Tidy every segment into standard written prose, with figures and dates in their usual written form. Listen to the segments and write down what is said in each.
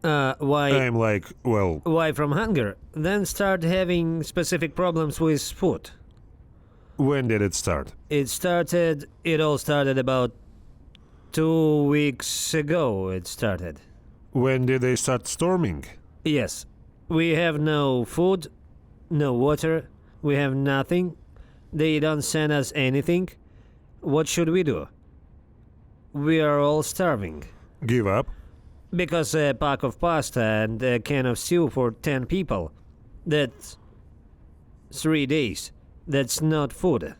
Why? I'm like, well, Why from hunger? Then start having specific problems with food. when did it start? It all started about 2 weeks ago. It started. When did they start storming? Yes. We have no food, no water, we have nothing. They don't send us anything. What should we do? We are all starving. Give up? Because a pack of pasta and a can of stew for 10 people. That's 3 days. That's not food.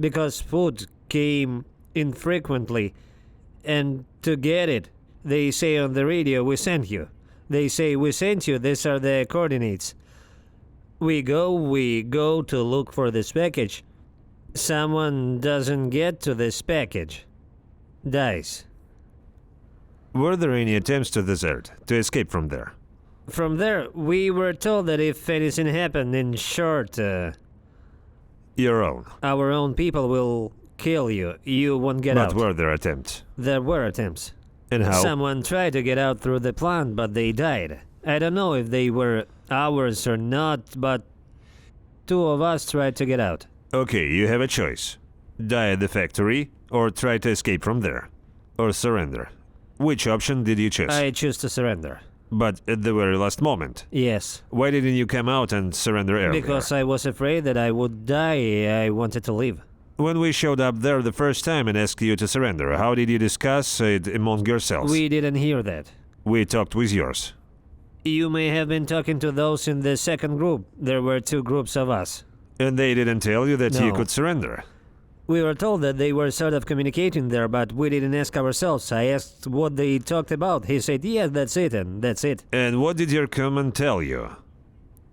Because food came infrequently. And to get it, they say on the radio, we sent you. They say, we sent you, these are the coordinates. We go to look for this package. Someone doesn't get to this package. Dies. Were there any attempts to desert, to escape from there? From there, we were told that if anything happened, in short, Your own. our own people will kill you. You won't get out. But were there attempts? There were attempts. And how? Someone tried to get out through the plant, but they died. I don't know if they were ours or not, but 2 of us tried to get out. Okay, you have a choice. Die at the factory, or try to escape from there. Or surrender. Which option did you choose? I choose to surrender. But at the very last moment. Yes. Why didn't you come out and surrender earlier? Because I was afraid that I would die. I wanted to live. When we showed up there the first time and asked you to surrender, how did you discuss it among yourselves? We didn't hear that. We talked with yours. You may have been talking to those in the second group. There were 2 groups of us. And they didn't tell you that you No. could surrender? We were told that they were sort of communicating there, but we didn't ask ourselves. I asked what they talked about. He said, yeah, that's it, and that's it. And what did your command tell you?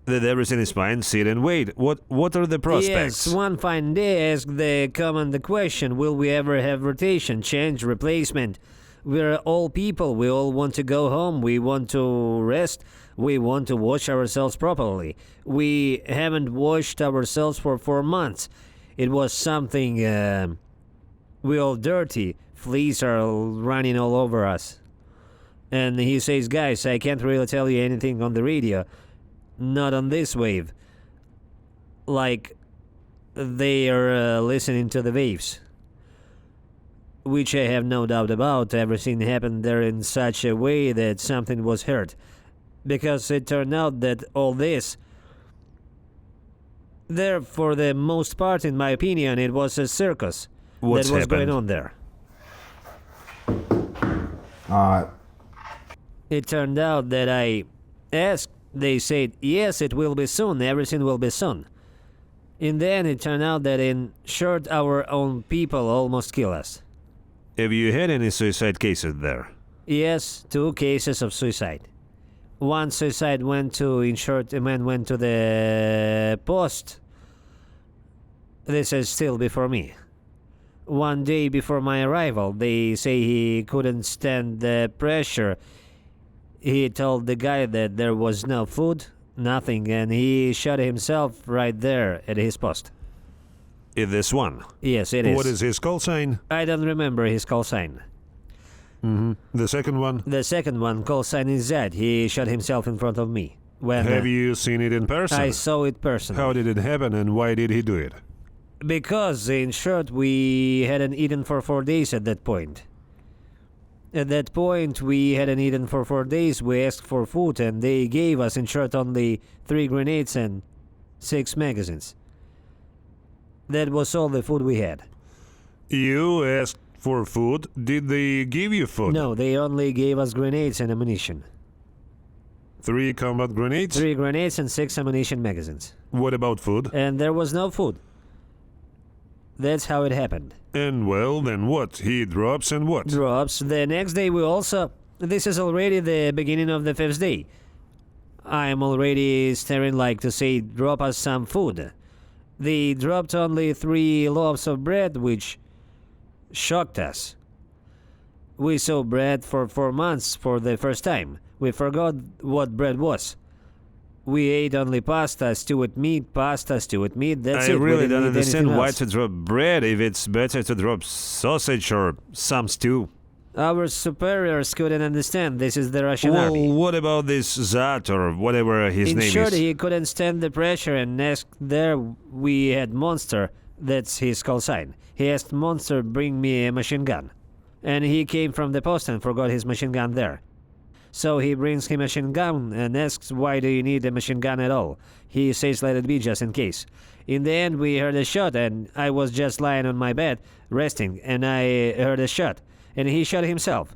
That everything is fine, sit and wait. What are the prospects? Yes, one fine day asked the command the question, will we ever have rotation, change, replacement? We're all people, we all want to go home, we want to rest, we want to wash ourselves properly. We haven't washed ourselves for 4 months. It was something, we're all dirty, fleas are running all over us. And he says, guys, I can't really tell you anything on the radio. Not on this wave. Like, they are listening to the waves. Which I have no doubt about. Everything happened there in such a way that something was heard. Because it turned out that all this... There, for the most part, in my opinion, it was a circus What's that was happened? going on there. It turned out that I asked, they said, yes, it will be soon, everything will be soon. In the end, it turned out that in short, our own people almost kill us. Have you had any suicide cases there? Yes, 2 cases of suicide. One suicide went to, in short, a man went to the post. This is still before me. One day before my arrival, they say he couldn't stand the pressure. He told the guy that there was no food, nothing, and he shot himself right there at his post. Is this one? Yes, it is. What is his call sign? I don't remember his call sign. The second one? The second one, call sign is Z. He shot himself in front of me. When Have you seen it in person? I saw it personally. How did it happen and why did he do it? Because, in short, we hadn't eaten for 4 days at that point. At that point, we hadn't eaten for 4 days. We asked for food, and they gave us, in short, only 3 grenades and 6 magazines. That was all the food we had. You asked for food. Did they give you food? No, they only gave us grenades and ammunition. 3 combat grenades? 3 grenades and 6 ammunition magazines. What about food? And there was no food. That's how it happened. And well, then what? He drops and what? Drops. The next day we also... This is already the beginning of the 5th day. I am already staring like to say, drop us some food. They dropped only 3 loaves of bread, which shocked us. We saw bread for 4 months for the first time. We forgot what bread was. We ate only pasta, stew with meat, pasta, stew with meat, that's I it. We really didn't don't eat understand anything why else. to drop bread if it's better to drop sausage or some stew. Our superiors couldn't understand. This is the Russian Well, army. what about this Zat or whatever his In name short, is? he couldn't stand the pressure and asked there we had Monster, that's his call sign. He asked Monster bring me a machine gun. And he came from the post and forgot his machine gun there. So he brings him a machine gun and asks why do you need a machine gun at all. He says let it be just in case. In the end we heard a shot and I was just lying on my bed, resting, and I heard a shot. And he shot himself.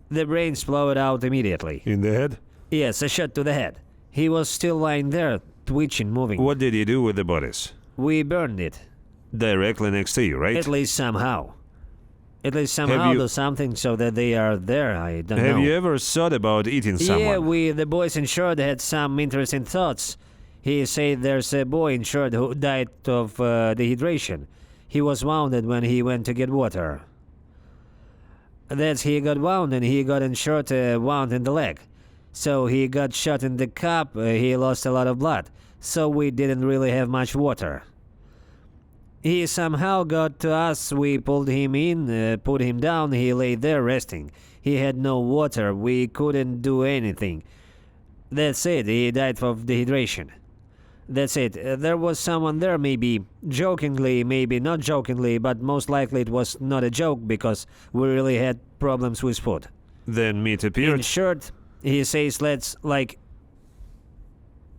The brain exploded out immediately. In the head? Yes, a shot to the head. He was still lying there, twitching, moving. What did you do with the bodies? We burned it. Directly next to you, right? At least somehow. At least somehow you- do something so that they are there, I don't know. Have you ever thought about eating someone? Yeah, the boys in short had some interesting thoughts. He said there's a boy in short who died of dehydration. He was wounded when he went to get water. That's he got wound and he got in short wound in the leg. So he got shot in the cup, he lost a lot of blood. So we didn't really have much water. He somehow got to us, we pulled him in, put him down, he lay there resting. He had no water, we couldn't do anything. That's it, he died of dehydration. That's it, there was someone there maybe, jokingly, maybe not jokingly, but most likely it was not a joke because we really had problems with food. Then meat In appeared. short, he says let's, like,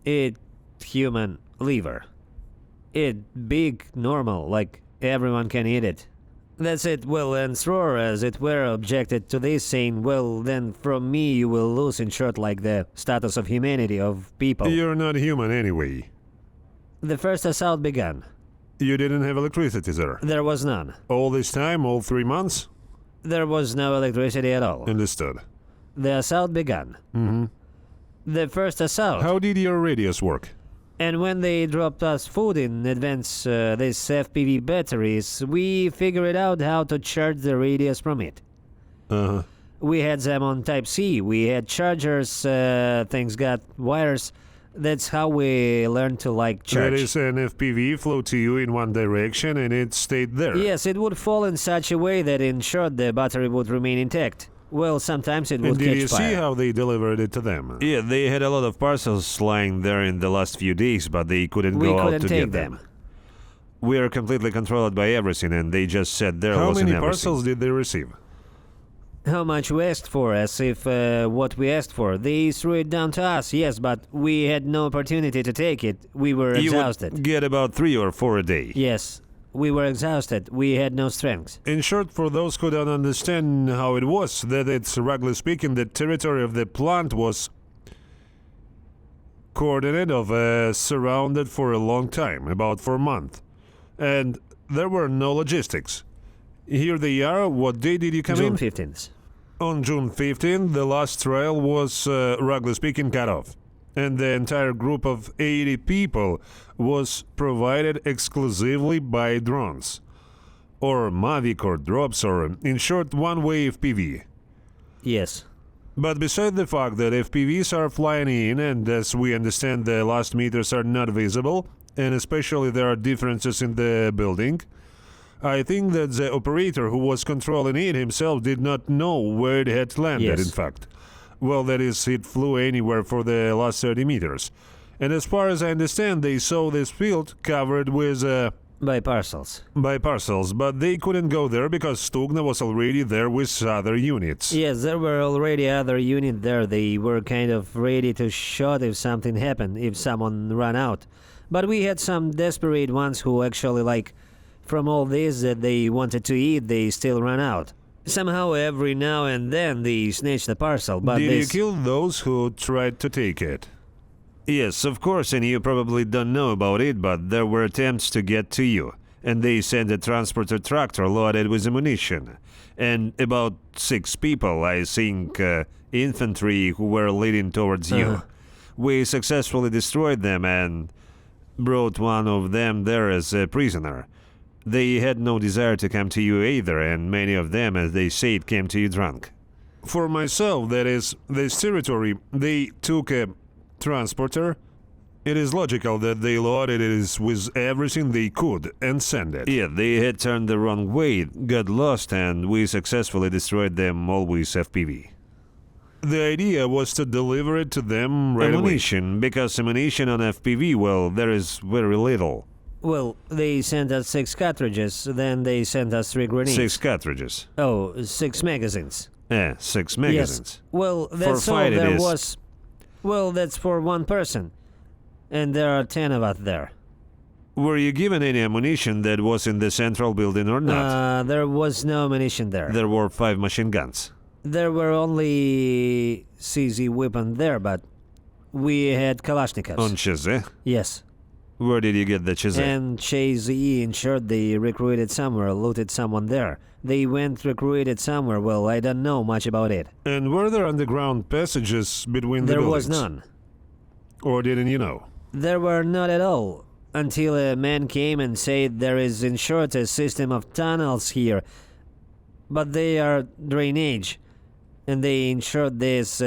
eat human liver. Eat big, normal, like everyone can eat it. That's it. Well, and Thror, as it were, objected to this, saying, well, then from me you will lose, in short, like the status of humanity of people. You're not human anyway. The first assault began. You didn't have electricity there. There was none. All this time, all 3 months? There was no electricity at all. Understood. The assault began. Mm-hmm. The first assault. How did your radios work? And when they dropped us food in advance, these FPV batteries, we figured out how to charge the radios from it. Uh-huh. We had them on Type-C, we had chargers, things got wires. That's how we learned to, like, charge. That is, an FPV flew to you in one direction and it stayed there. Yes, it would fall in such a way that in short the battery would remain intact. Well, sometimes it would And did catch you fire. see how they delivered it to them? Yeah, they had a lot of parcels lying there in the last few days, but they couldn't We go out couldn't to take get them. them. We are completely controlled by everything, and they just sat there How losing many everything. parcels did they receive? How much we asked for, as if what we asked for. They threw it down to us, yes, but we had no opportunity to take it. We were You exhausted. would get about 3 or 4 a day. Yes, we were exhausted. We had no strength. In short, for those who don't understand how it was, that it's, roughly speaking, the territory of the plant was coordinated surrounded for a long time, about for a month. And there were no logistics. Here they are. What day did you come June in? 15th. On June 15th, the last trail was, roughly speaking, cut off. And the entire group of 80 people was provided exclusively by drones. Or Mavic or drops, or in short, one-way FPV. Yes. But beside the fact that FPVs are flying in, and as we understand the last meters are not visible, and especially there are differences in the building, I think that the operator who was controlling it himself did not know where it had landed, Yes. in fact. Well, that is, it flew anywhere for the last 30 meters. And as far as I understand, they saw this field covered with By parcels. by parcels, but they couldn't go there because Stugna was already there with other units. Yes, there were already other units there. They were kind of ready to shoot if something happened, if someone ran out. But we had some desperate ones who actually, like, from all this that they wanted to eat, they still ran out. Somehow every now and then they snatched the parcel, but Did this... you kill those who tried to take it? Yes, of course, and you probably don't know about it, but there were attempts to get to you, and they sent a transporter tractor loaded with ammunition. And about 6 people, I think, infantry, who were leading towards you. Uh-huh. We successfully destroyed them and brought one of them there as a prisoner. They had no desire to come to you either, and many of them, as they said, came to you drunk. For myself, that is, this territory, they took a transporter It is logical that they loaded it with everything they could and sent it. Yeah, they had turned the wrong way, got lost, and we successfully destroyed them all with FPV. The idea was to deliver it to them right away. Ammunition, because ammunition on FPV, well, there is very little. Well, they sent us 6 cartridges, then they sent us 3 grenades. 6 cartridges. Oh, 6 magazines. 6 magazines. Yes. Well, that's all fight it there is. was. Well, that's for one person. And there are 10 of us there. Were you given any ammunition that was in the central building or not? There was no ammunition there. There were 5 machine guns. There were only CZ weapons there, but we had Kalashnikovs. On Cheze? Yes. Where did you get the Cheze? And Cheze ensured they recruited somewhere, looted someone there. They went recruited somewhere, well, I don't know much about it. And were there underground passages between the There buildings? was none. Or didn't you know? There were not at all, until a man came and said there is ensured a system of tunnels here, but they are drainage, and they ensured this,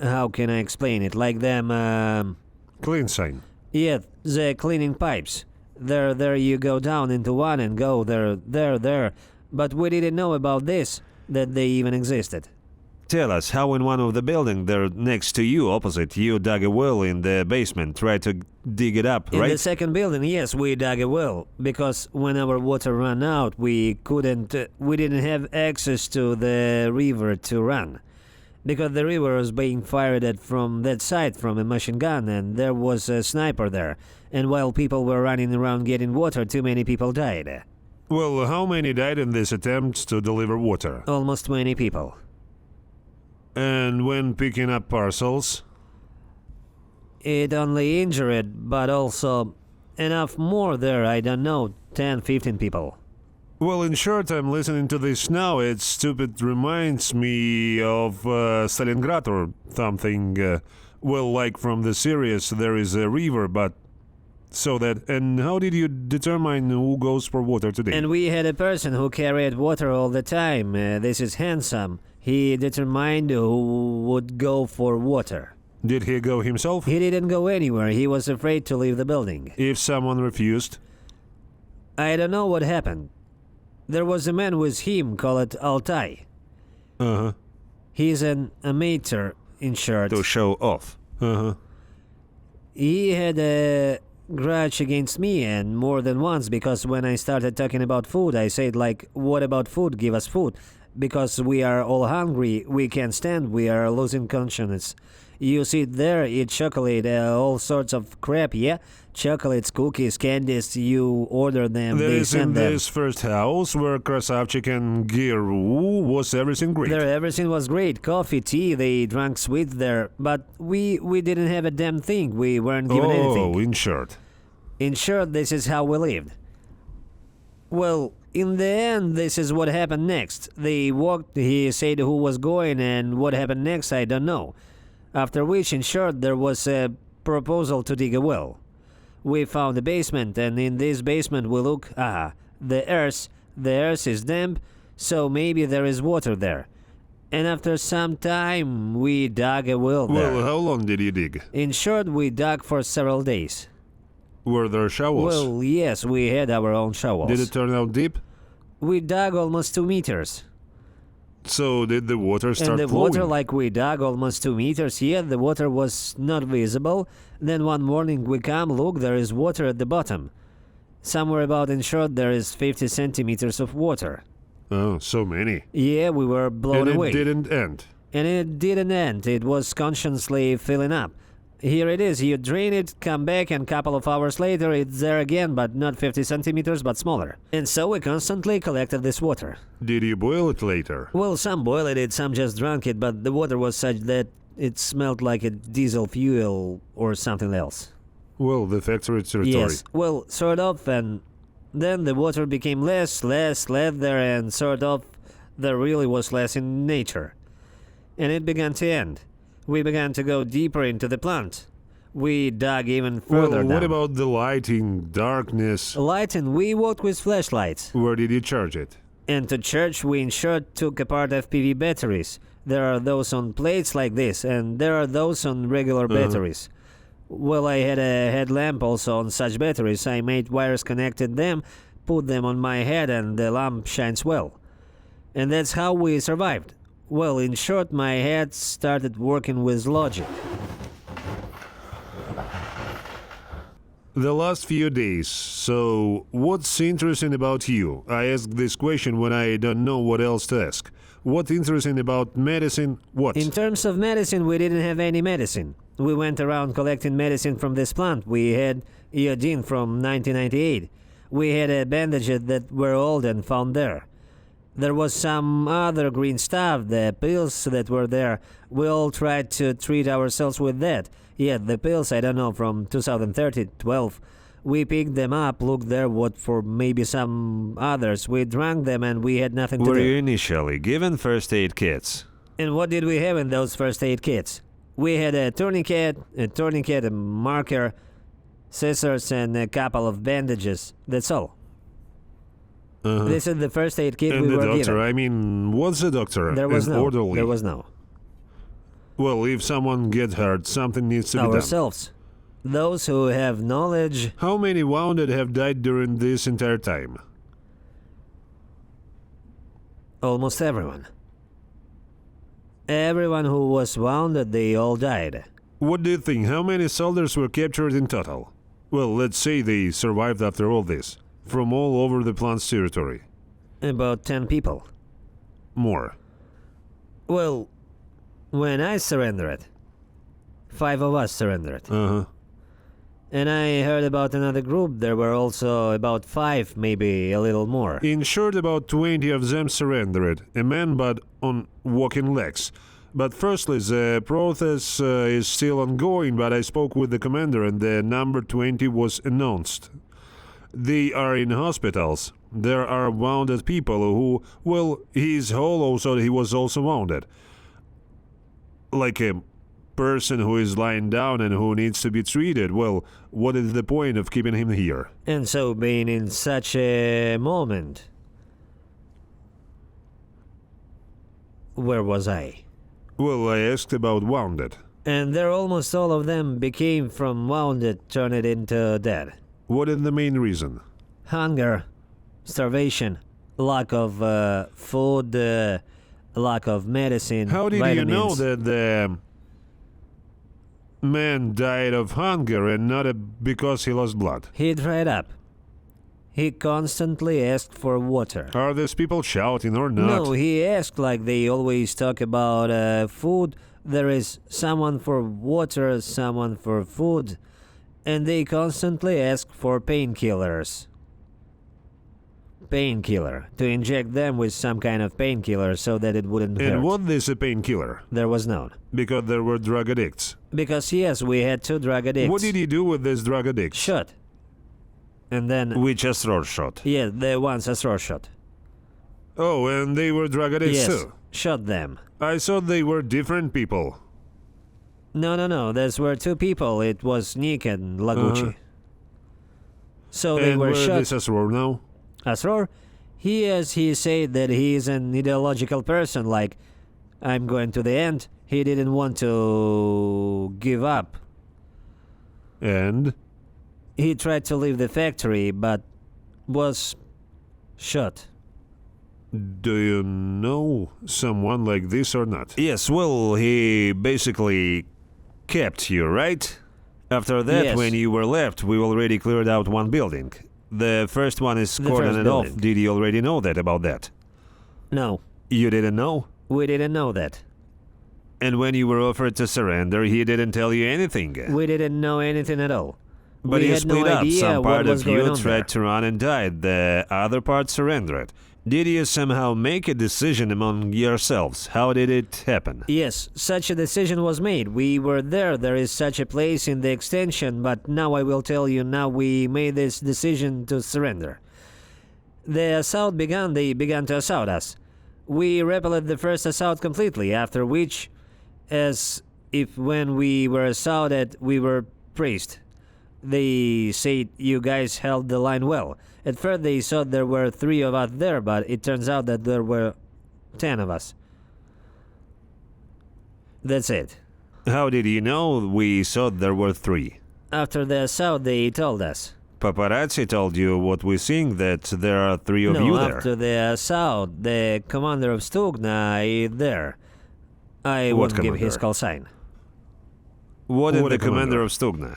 how can I explain it, like them, Clean sign. yeah, the cleaning pipes. There you go down into one and go there, but we didn't know about this, that they even existed. Tell us how in one of the buildings there next to you, opposite, you dug a well in the basement, tried to dig it up, In right? the second building, yes, we dug a well, because when our water ran out, we didn't have access to the river to run. Because the river was being fired at from that side from a machine gun, and there was a sniper there. And while people were running around getting water, too many people died. Well, how many died in this attempt to deliver water? Almost 20 people. And when picking up parcels? It only injured, but also enough more there, I don't know, 10, 15 people. Well, in short, I'm listening to this now. It's stupid. Reminds me of Stalingrad or something. Well, like from the series, there is a river, but so that. And how did you determine who goes for water today? And we had a person who carried water all the time. This is Handsome. He determined who would go for water. Did he go himself? He didn't go anywhere. He was afraid to leave the building. If someone refused? I don't know what happened. There was a man with him called Altai. Uh-huh. He's an amateur in short. To show off. Uh-huh. He had a grudge against me, and more than once, because when I started talking about food, I said like, what about food? Give us food. Because we are all hungry, we can't stand, we are losing consciousness. You sit there, eat chocolate, all sorts of crap, yeah? Chocolates, cookies, candies, you order them, There they is in send them. this first house where Krasavchik and Giru was everything great. There, everything was great. Coffee, tea, they drank sweet there. But we didn't have a damn thing. We weren't given anything. Oh, in short. In short, this is how we lived. Well, in the end, this is what happened next. They walked, he said who was going, and what happened next, I don't know. After which, in short, there was a proposal to dig a well. We found a basement, and in this basement we look, the earth is damp, so maybe there is water there. And after some time, we dug a well there. Well, how long did you dig? In short, we dug for several days. Were there shovels? Well, yes, we had our own shovels. Did it turn out deep? We dug almost 2 meters. So did the water start And the flowing? water, like we dug almost 2 meters, yet the water was not visible. Then one morning we come, look, there is water at the bottom. Somewhere about, in short, there is 50 centimeters of water. Oh, so many. Yeah, we were blown And away. it didn't end. And it didn't end, it was consciously filling up. Here it is, you drain it, come back, and couple of hours later it's there again, but not 50 centimeters, but smaller. And so we constantly collected this water. Did you boil it later? Well, some boiled it, some just drank it, but the water was such that it smelled like a diesel fuel or something else. Well, the factory territory. Yes, well, sort of, and then the water became less there, and sort of, there really was less in nature. And it began to end. We began to go deeper into the plant. We dug even further Well, what down. about the lighting, darkness? Lighting, we walked with flashlights. Where did you charge it? And to church, we in short took apart FPV batteries. There are those on plates like this, and there are those on regular batteries. Well, I had a headlamp also on such batteries. I made wires, connected them, put them on my head, and the lamp shines well. And that's how we survived. Well, in short, my head started working with logic. The last few days. So, what's interesting about you? I ask this question when I don't know what else to ask. What's interesting about medicine? What? In terms of medicine, we didn't have any medicine. We went around collecting medicine from this plant. We had iodine from 1998. We had bandages that were old and found there. There was some other green stuff, the pills that were there. We all tried to treat ourselves with that. Yeah, the pills, I don't know, from 2013, 12. We picked them up, looked there, what for maybe some others. We drank them and we had nothing to Were do. you initially given first aid kits? And what did we have in those first aid kits? We had a tourniquet, a marker, scissors, and a couple of bandages. That's all. This is the first aid kit And we the were doctor, given. I mean, what's the doctor? There was An no. orderly? There was no. Well, if someone gets hurt, something needs to be done. Ourselves. Those who have knowledge. How many wounded have died during this entire time? Almost everyone. Everyone who was wounded, they all died. What do you think? How many soldiers were captured in total? Well, let's say they survived after all this. From all over the plant's territory. About 10 people. More. Well, when I surrendered, 5 of us surrendered. And I heard about another group. There were also about 5, maybe a little more. In short, about 20 of them surrendered. A man, but on walking legs. But firstly, the process is still ongoing, but I spoke with the commander and the number 20 was announced. They are in hospitals. There are wounded people who, well, he's hollow, so he was also wounded. Like a person who is lying down and who needs to be treated. Well, what is the point of keeping him here? And so, being in such a moment, where was I? Well, I asked about wounded. And there almost all of them became from wounded, turned it into dead. What is the main reason? Hunger, starvation, lack of food, lack of medicine. How did vitamins. you know that the man died of hunger and not because he lost blood? He dried up. He constantly asked for water. Are these people shouting or not? No, he asked like they always talk about food. There is someone for water, someone for food. And they constantly ask for painkillers. Painkiller. To inject them with some kind of painkiller so that it wouldn't hurt. And what is a painkiller? There was none. Because there were drug addicts. Because yes, we had 2 drug addicts. What did you do with these drug addicts? Shot. And then... Which Asror shot? Yeah, the ones Asror shot. Oh, and they were drug addicts Yes, too? shot them. I thought they were different people. No, those were 2 people. It was Nick and Laguchi. So they And were where shot. this Asror now? Asror, he said that he is an ideological person, like, I'm going to the end. He didn't want to give up. And? He tried to leave the factory, but was shot. Do you know someone like this or not? Yes, well, he basically kept you, right? After that, Yes. when you were left, we already cleared out one building. The first one is The first cordoned off. building. Did you already know that about that? No, You didn't know? we didn't know that. And when you were offered to surrender, he didn't tell you anything. We didn't know anything at all. But we you had split no up. idea Some what part was of going you on tried there. to run and died. The other part surrendered. Did you somehow make a decision among yourselves? How did it happen? Yes, such a decision was made. We were there. There is such a place in the extension, but now I will tell you, now we made this decision to surrender. The assault began. They began to assault us. We repelled the first assault completely, after which, as if when we were assaulted, we were praised. They said you guys held the line well. At first they thought there were 3 of us there, but it turns out that there were 10 of us. That's it. How did you know we thought there were 3? After the assault, they told us. Paparazzi told you what we think, that there are 3 of you there. After the assault, the commander of Stugna is there. I What won't give his commander? call sign. What is What the a commander commander? of Stugna?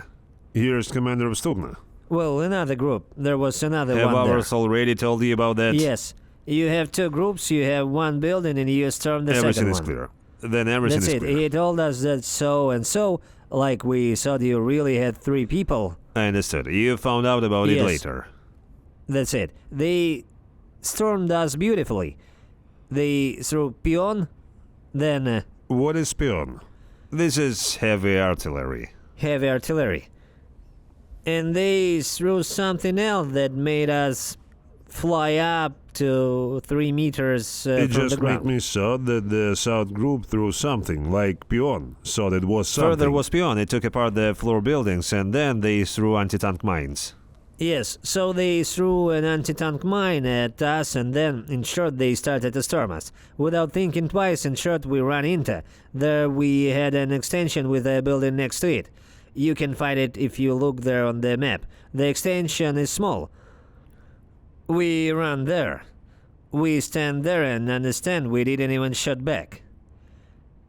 Here's Commander of Stugna. Well, another group. There was another Have one there. ours already told you about that? Yes. You have 2 groups, you have 1 building, and you storm the Everything second is one. clear. Then everything That's is it. clear. He told us that so and so, like we thought you really had 3 people. I understood. You found out about it Yes. later. That's it. They stormed us beautifully. They threw peon, then What is Spion? This is heavy artillery. heavy artillery. And they threw something else that made us fly up to 3 meters It from the just ground. made me thought that the South group threw something, like Pion, so it was something. Further was Pion. It took apart the floor buildings, and then they threw anti-tank mines. Yes, so they threw an anti-tank mine at us, and then, in short, they started to storm us. Without thinking twice, in short, we ran into. There we had an extension with a building next to it. You can find it if you look there on the map. The extension is small. We run there. We stand there and understand we didn't even shoot back.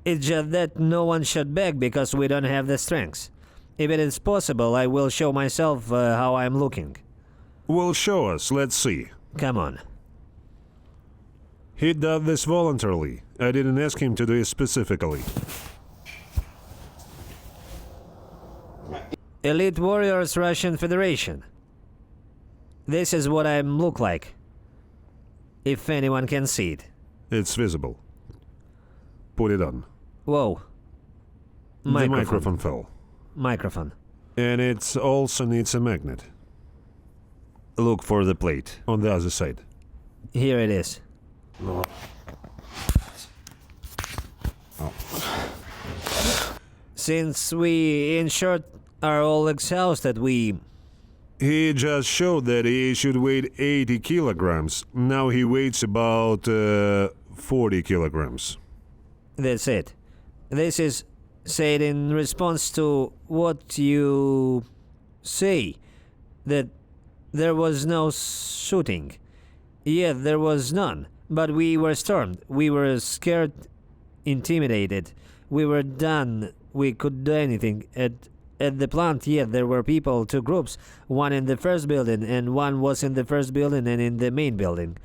It's just that no one shot back because we don't have the strength. If it is possible, I will show myself how I'm looking. Well, show us, let's see. Come on. He did this voluntarily. I didn't ask him to do it specifically. Elite Warriors Russian Federation. This is what I look like. If anyone can see it. It's visible. Put it on. Whoa. The microphone fell. Microphone. And it also needs a magnet Look for the plate. on the other side. Here it is. Since we, in short, are all exhausted, we... He just showed that he should weigh 80 kilograms. Now he weighs about 40 kilograms. That's it. This is said in response to what you say, that there was no shooting. Yet there was none, but we were stormed. We were scared, intimidated. We were done. We could do anything. At the plant, yet there were people, 2 groups, one in the first building, and one was in the first building and in the main building.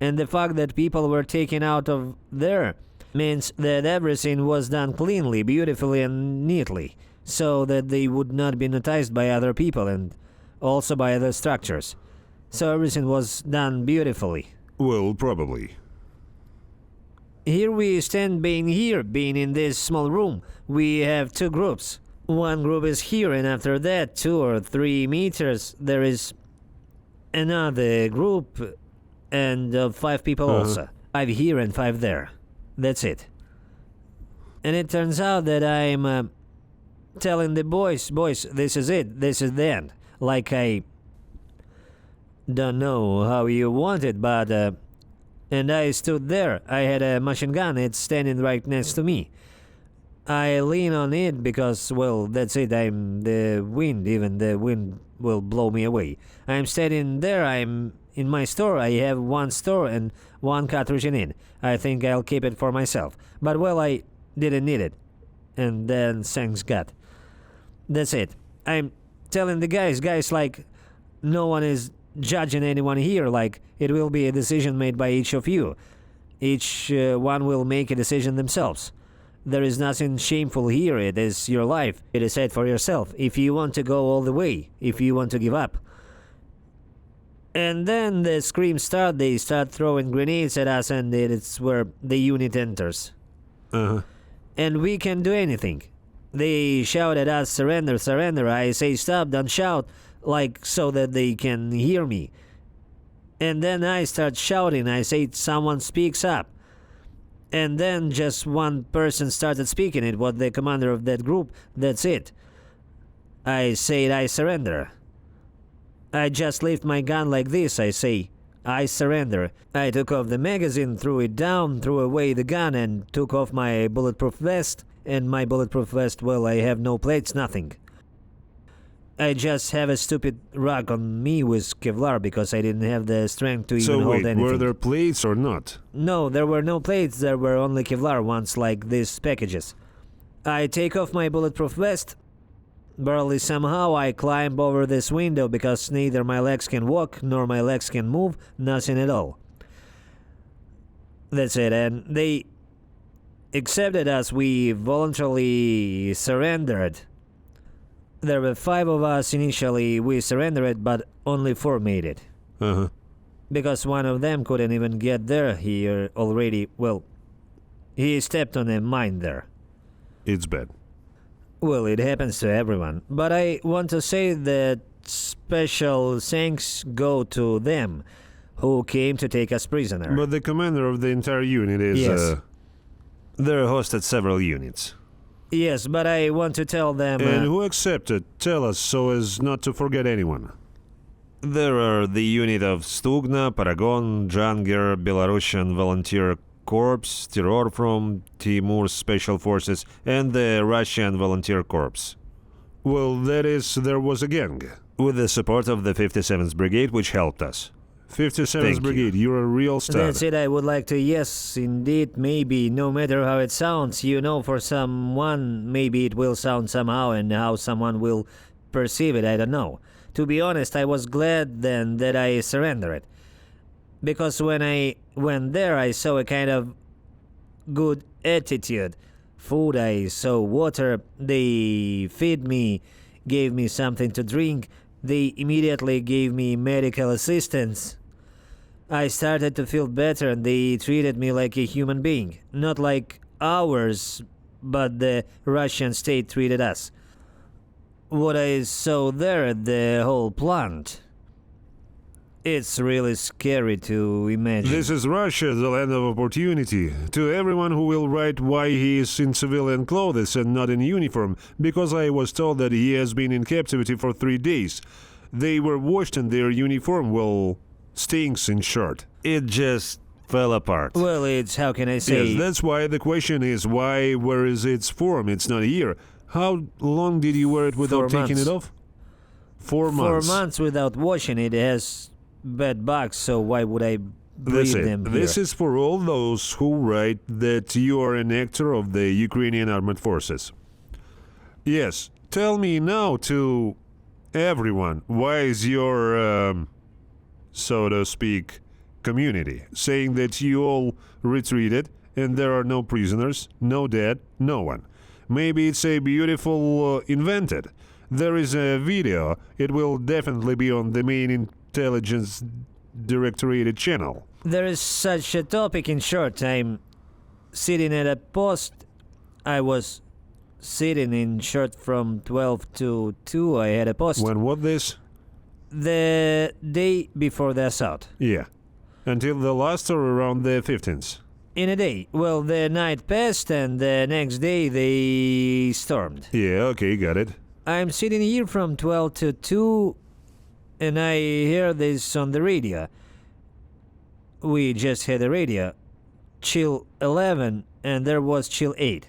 And the fact that people were taken out of there means that everything was done cleanly, beautifully, and neatly, so that they would not be noticed by other people and also by other structures. So everything was done beautifully. Well, probably. Here we stand, being in this small room. We have 2 groups. One group is here, and after that, 2 or 3 meters, there is another group, and 5 people also. 5 here and 5 there. That's it. And it turns out that I'm telling the boys, this is it, this is the end. Like I don't know how you want it, but and I stood there. I had a machine gun. It's standing right next to me. I lean on it because, well, that's it. I'm the wind. Even the wind will blow me away. I'm standing there. I'm in my store. I have 1 store and 1 cartridge in it. I think I'll keep it for myself. But, well, I didn't need it. And then thanks God. That's it. I'm telling the guys, like, no one is judging anyone here. Like, it will be a decision made by each of you. Each one will make a decision themselves. There is nothing shameful here. It is your life. You decide for yourself. If you want to go all the way, if you want to give up. And then the screams start. They start throwing grenades at us, and it's where the unit enters. And we can do anything. They shout at us, surrender, surrender. I say stop, don't shout, like so that they can hear me. And then I start shouting. I say someone speaks up. And then just 1 person started speaking. It was the commander of that group. That's it. I said I surrender. I just lift my gun like this, I say. I surrender. I took off the magazine, threw it down, threw away the gun, and took off my bulletproof vest. And my bulletproof vest, well, I have no plates, nothing. I just have a stupid rug on me with Kevlar because I didn't have the strength to even hold anything. Were there plates or not? No, there were no plates, there were only Kevlar ones like these packages. I take off my bulletproof vest. Barely somehow I climb over this window because neither my legs can walk nor my legs can move, nothing at all. That's it, and they accepted us, we voluntarily surrendered. There were 5 of us initially, we surrendered, but only 4 made it. Uh-huh. Because one of them couldn't even get there, he stepped on a mine there. It's bad. Well, it happens to everyone, but I want to say that special thanks go to them who came to take us prisoner. But the commander of the entire unit is... Yes. There hosted several units. Yes, but I want to tell them... And who accepted? Tell us so as not to forget anyone. There are the unit of Stugna, Paragon, Janger, Belarusian Volunteer Corps, Terror from Timur's Special Forces, and the Russian Volunteer Corps. Well, that is, there was a gang. With the support of the 57th Brigade, which helped us. 57th Brigade, you're a real stud. That's it, I would like to, yes, indeed, maybe, no matter how it sounds, for someone, maybe it will sound somehow, and how someone will perceive it, I don't know. To be honest, I was glad then that I surrendered. Because when I went there, I saw a kind of good attitude. Food, I saw water, they fed me, gave me something to drink, they immediately gave me medical assistance. I started to feel better and they treated me like a human being. Not like ours, but the Russian state treated us. What I saw there at the whole plant, it's really scary to imagine. This is Russia, the land of opportunity. To everyone who will write why he is in civilian clothes and not in uniform, because I was told that he has been in captivity for 3 days. They were washed and their uniform, stinks in short. It just fell apart. Well, it's, how can I say... Yes, that's why the question is why, where is its form? It's not here. How long did you wear it without 4 taking months. it off? 4 months. 4 months without washing it has bed bugs, so why would I That's breed it. them here? This is for all those who write that you are an actor of the Ukrainian armed forces. Yes, tell me now to everyone, why is your, so to speak, community saying that you all retreated and there are no prisoners, no dead, no one? Maybe it's a beautiful invented. There is a video. It will definitely be on the main intelligence directorated channel. There is such a topic, in short. I'm sitting at a post. I was sitting in short from 12 to 2. I had a post. When what this? The day before the assault. Yeah. Until the last or around the 15th. In a day. Well, the night passed and the next day they stormed. Yeah, okay, got it. I'm sitting here from 12 to 2 and I hear this on the radio. We just had a radio. Chill 11 and there was chill 8.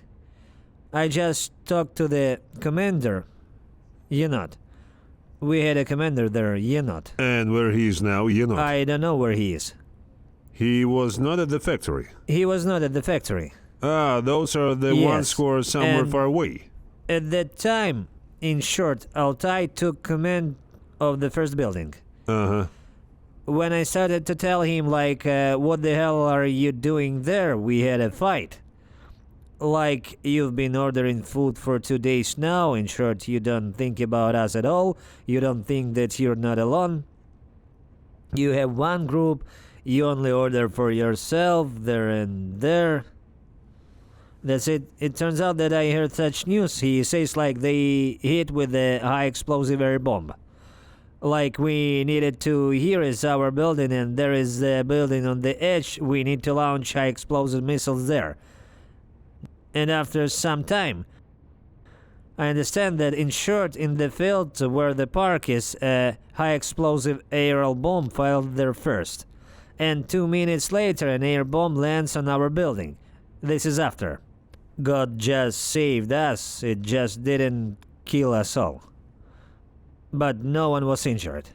I just talked to the commander. Yenot. We had a commander there, Yenot. And where he is now, you know. I don't know where he is. He was not at the factory. He was not at the factory. Ah, those are the Yes, ones who are somewhere and- far away. At that time, in short, Altai took command of the first building. Uh-huh. When I started to tell him, what the hell are you doing there? We had a fight. Like, you've been ordering food for 2 days now. In short, you don't think about us at all. You don't think that you're not alone. You have one group. You only order for yourself, there and there. That's it. It turns out that I heard such news. He says like they hit with a high explosive air bomb. Like we needed to, here is our building and there is a building on the edge. We need to launch high explosive missiles there. And after some time, I understand that, in short, in the field where the park is, a high-explosive aerial bomb failed there first. And 2 minutes later, an air bomb lands on our building. This is after. God just saved us, it just didn't kill us all. But no one was injured.